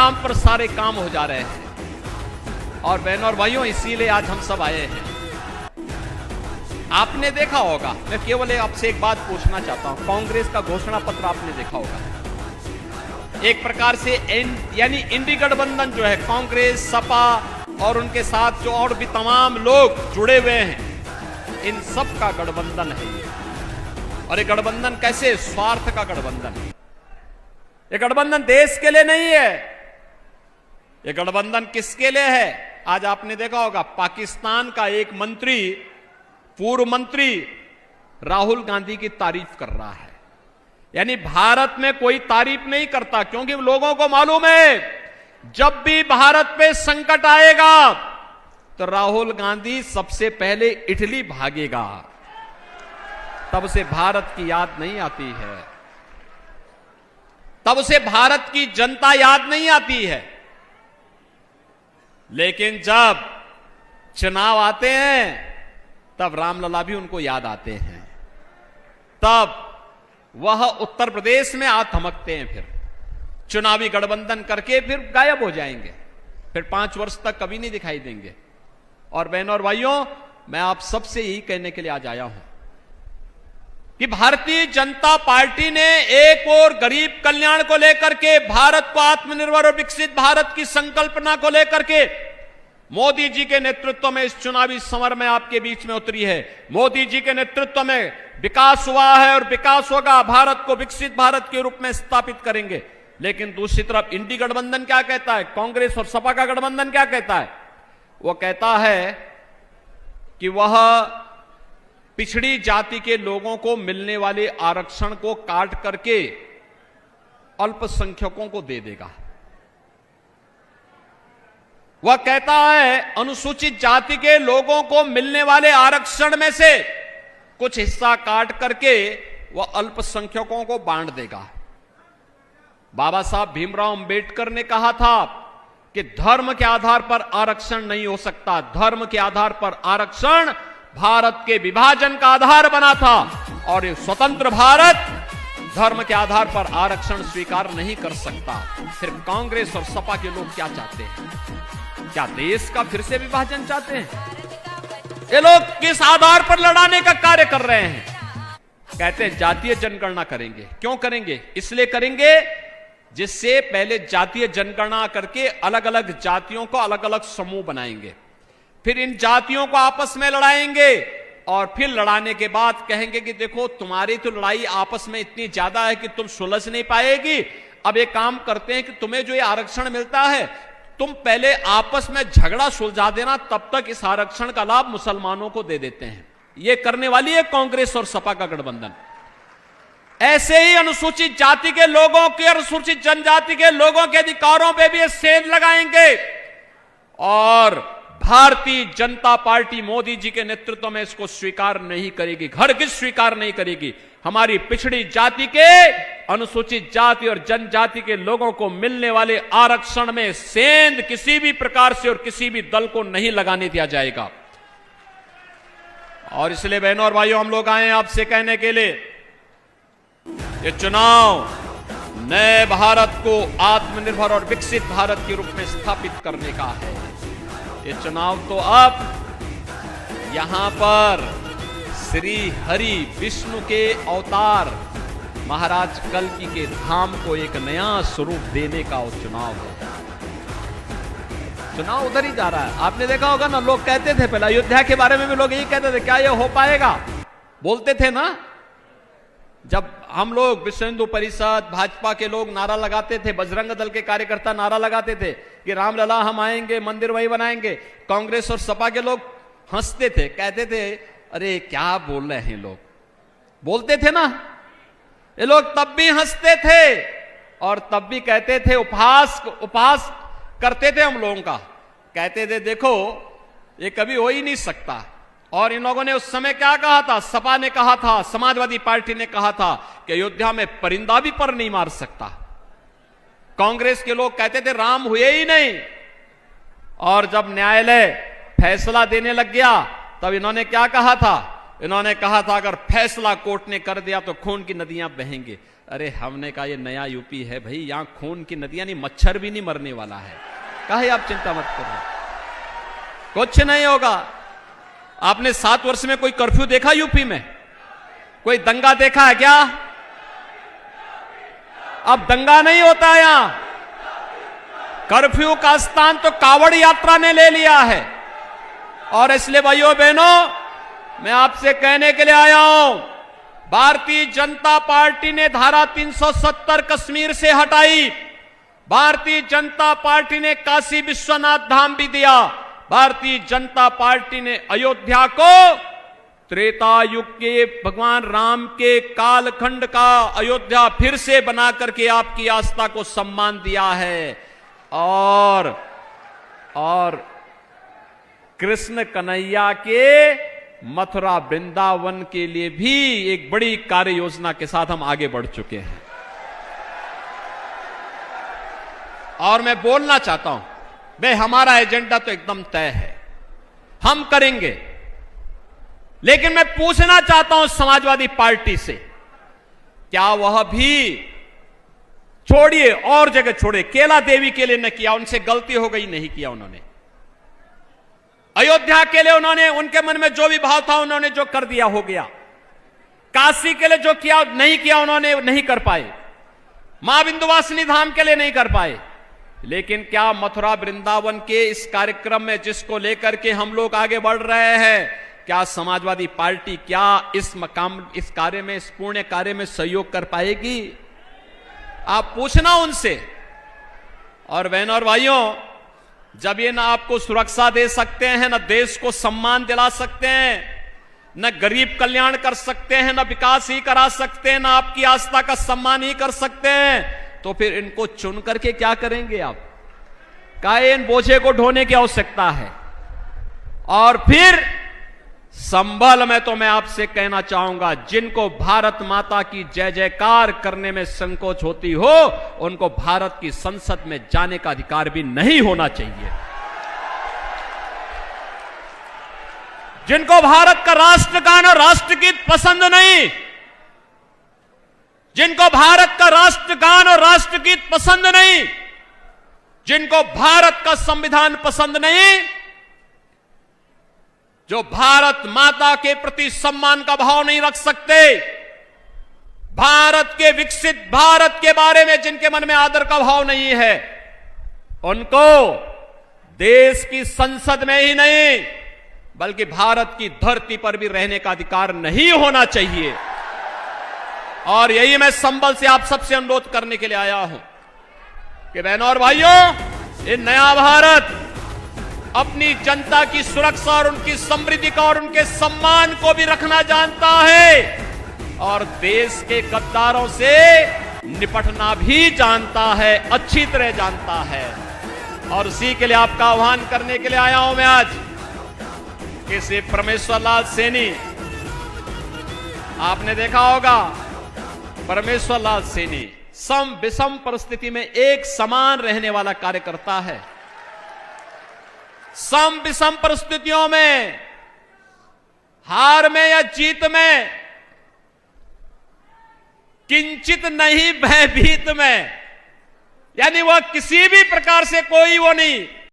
नाम पर सारे काम हो जा रहे हैं। और बहनों और भाइयों, इसीलिए आज हम सब आए हैं। आपने देखा होगा, मैं केवल आपसे एक बात पूछना चाहता हूं, कांग्रेस का घोषणा पत्र आपने देखा होगा। एक प्रकार से यानी इंडी गठबंधन जो है, कांग्रेस, सपा और उनके साथ जो और भी तमाम लोग जुड़े हुए हैं, इन सब का गठबंधन है ये। और ये गठबंधन कैसे? स्वार्थ का गठबंधन है। ये गठबंधन देश के लिए नहीं है। ये गठबंधन किसके लिए है? आज आपने देखा होगा, पाकिस्तान का एक मंत्री, पूर्व मंत्री राहुल गांधी की तारीफ कर रहा है। यानी भारत में कोई तारीफ नहीं करता, क्योंकि लोगों को मालूम है जब भी भारत पे संकट आएगा तो राहुल गांधी सबसे पहले इटली भागेगा। तब उसे भारत की याद नहीं आती है, तब उसे भारत की जनता याद नहीं आती है। लेकिन जब चुनाव आते हैं तब रामलला भी उनको याद आते हैं। तब वह उत्तर प्रदेश में आ थमकते हैं, फिर चुनावी गठबंधन करके फिर गायब हो जाएंगे, फिर 5 वर्ष तक कभी नहीं दिखाई देंगे। और बहनों और भाइयों, मैं आप सबसे यही कहने के लिए आज आया हूं कि भारतीय जनता पार्टी ने एक और गरीब कल्याण को लेकर के, भारत को आत्मनिर्भर और विकसित भारत की संकल्पना को लेकर के मोदी जी के नेतृत्व में इस चुनावी समर में आपके बीच में उतरी है। मोदी जी के नेतृत्व में विकास हुआ है और विकास होगा। भारत को विकसित भारत के रूप में स्थापित करेंगे। लेकिन दूसरी तरफ इंडी गठबंधन क्या कहता है? कांग्रेस और सपा का गठबंधन क्या कहता है? वो कहता है कि वह पिछड़ी जाति के लोगों को मिलने वाले आरक्षण को काट करके अल्पसंख्यकों को दे देगा। वह कहता है अनुसूचित जाति के लोगों को मिलने वाले आरक्षण में से कुछ हिस्सा काट करके वह अल्पसंख्यकों को बांट देगा। बाबा साहब भीमराव अंबेडकर ने कहा था कि धर्म के आधार पर आरक्षण नहीं हो सकता। धर्म के आधार पर आरक्षण भारत के विभाजन का आधार बना था, और ये स्वतंत्र भारत धर्म के आधार पर आरक्षण स्वीकार नहीं कर सकता। फिर कांग्रेस और सपा के लोग क्या चाहते हैं? क्या देश का फिर से विभाजन चाहते हैं? ये लोग किस आधार पर लड़ाने का कार्य कर रहे हैं? कहते हैं जातीय जनगणना करेंगे। क्यों करेंगे? इसलिए करेंगे जिससे पहले जातीय जनगणना करके अलग अलग जातियों को अलग अलग समूह बनाएंगे, फिर इन जातियों को आपस में लड़ाएंगे, और फिर लड़ाने के बाद कहेंगे कि देखो तुम्हारी तो लड़ाई आपस में इतनी ज्यादा है कि तुम सुलझ नहीं पाएगी। अब एक काम करते हैं कि तुम्हें जो ये आरक्षण मिलता है तुम पहले आपस में झगड़ा सुलझा देना, तब तक इस आरक्षण का लाभ मुसलमानों को दे देते हैं। ये करने वाली है कांग्रेस और सपा का गठबंधन। ऐसे ही अनुसूचित जाति के लोगों के, अनुसूचित जनजाति के लोगों के अधिकारों पे भी ये सेंध लगाएंगे। और भारतीय जनता पार्टी मोदी जी के नेतृत्व में इसको स्वीकार नहीं करेगी, हरगिज़ स्वीकार नहीं करेगी। हमारी पिछड़ी जाति के, अनुसूचित जाति और जनजाति के लोगों को मिलने वाले आरक्षण में सेंध किसी भी प्रकार से और किसी भी दल को नहीं लगाने दिया जाएगा। और इसलिए बहनों और भाइयों, हम लोग आए हैं आपसे कहने के लिए, ये चुनाव नए भारत को आत्मनिर्भर और विकसित भारत के रूप में स्थापित करने का है। ये चुनाव तो अब यहां पर श्री हरि विष्णु के अवतार महाराज कल्कि के धाम को एक नया स्वरूप देने का वो चुनाव है। चुनाव उधर ही जा रहा है। आपने देखा होगा ना, लोग कहते थे पहले अयोध्या के बारे में भी लोग यही कहते थे, क्या ये हो पाएगा? बोलते थे ना, जब हम लोग विश्व हिंदू परिषद भाजपा के लोग नारा लगाते थे, बजरंग दल के कार्यकर्ता नारा लगाते थे कि रामलला हम आएंगे, मंदिर वही बनाएंगे, कांग्रेस और सपा के लोग हंसते थे, कहते थे अरे क्या बोल रहे हैं लोग, बोलते थे ना। ये लोग तब भी हंसते थे और तब भी कहते थे, उपहास करते थे हम लोगों का, कहते थे देखो ये कभी हो ही नहीं सकता। और इन लोगों ने उस समय क्या कहा था? सपा ने कहा था, समाजवादी पार्टी ने कहा था कि अयोध्या में परिंदा भी पर नहीं मार सकता। कांग्रेस के लोग कहते थे राम हुए ही नहीं। और जब न्यायालय फैसला देने लग गया तब इन्होंने क्या कहा था? इन्होंने कहा था अगर फैसला कोर्ट ने कर दिया तो खून की नदियां बहेंगे। अरे हमने कहा ये नया यूपी है भाई, यहां खून की नदियां नहीं, मच्छर भी नहीं मरने वाला है, काहे आप चिंता मत करो, कुछ नहीं होगा। आपने 7 वर्ष में कोई कर्फ्यू देखा यूपी में? कोई दंगा देखा है क्या? अब दंगा नहीं होता है यहां। कर्फ्यू का स्थान तो कावड़ यात्रा ने ले लिया है। और इसलिए भाइयों बहनों, मैं आपसे कहने के लिए आया हूं, भारतीय जनता पार्टी ने धारा 370 कश्मीर से हटाई। भारतीय जनता पार्टी ने काशी विश्वनाथ धाम भी दिया। भारतीय जनता पार्टी ने अयोध्या को त्रेता युग के भगवान राम के कालखंड का अयोध्या फिर से बना करके आपकी आस्था को सम्मान दिया है। और कृष्ण कन्हैया के मथुरा वृंदावन के लिए भी एक बड़ी कार्य योजना के साथ हम आगे बढ़ चुके हैं। और मैं बोलना चाहता हूं, भाई हमारा एजेंडा तो एकदम तय है, हम करेंगे। लेकिन मैं पूछना चाहता हूं समाजवादी पार्टी से, क्या वह भी, छोड़िए और जगह छोड़िए, केला देवी के लिए न किया, उनसे गलती हो गई, नहीं किया उन्होंने। अयोध्या के लिए उन्होंने, उनके मन में जो भी भाव था उन्होंने जो कर दिया हो गया। काशी के लिए जो किया नहीं किया उन्होंने, नहीं कर पाए। मां विंध्यवासिनी धाम के लिए नहीं कर पाए। लेकिन क्या मथुरा वृंदावन के इस कार्यक्रम में जिसको लेकर के हम लोग आगे बढ़ रहे हैं, क्या समाजवादी पार्टी क्या इस कार्य में, इस पुण्य कार्य में सहयोग कर पाएगी? आप पूछना उनसे। और बहनों और भाइयों, जब ये ना आपको सुरक्षा दे सकते हैं, ना देश को सम्मान दिला सकते हैं, न गरीब कल्याण कर सकते हैं, न विकास ही करा सकते हैं, न आपकी आस्था का सम्मान ही कर सकते हैं, तो फिर इनको चुन करके क्या करेंगे आप? काहे इन बोझे को ढोने की आवश्यकता है? और फिर संभल में तो मैं आपसे कहना चाहूंगा, जिनको भारत माता की जय जयकार करने में संकोच होती हो, उनको भारत की संसद में जाने का अधिकार भी नहीं होना चाहिए। जिनको भारत का राष्ट्रगान और राष्ट्रगीत पसंद नहीं, जिनको भारत का राष्ट्रगान और राष्ट्रगीत पसंद नहीं, जिनको भारत का संविधान पसंद नहीं, जो भारत माता के प्रति सम्मान का भाव नहीं रख सकते, भारत के विकसित भारत के बारे में जिनके मन में आदर का भाव नहीं है, उनको देश की संसद में ही नहीं बल्कि भारत की धरती पर भी रहने का अधिकार नहीं होना चाहिए। और यही मैं संबल से आप सबसे अनुरोध करने के लिए आया हूं कि बहनों और भाइयों, ये नया भारत अपनी जनता की सुरक्षा और उनकी समृद्धि का और उनके सम्मान को भी रखना जानता है और देश के गद्दारों से निपटना भी जानता है, अच्छी तरह जानता है। और उसी के लिए आपका आह्वान करने के लिए आया हूं मैं आज कि श्री परमेश्वर लाल सैनी, आपने देखा होगा परमेश्वर लाल सैनी सम विषम परिस्थिति में एक समान रहने वाला कार्यकर्ता है। सम विषम परिस्थितियों में, हार में या जीत में, किंचित नहीं भयभीत में, यानी वह किसी भी प्रकार से कोई वो नहीं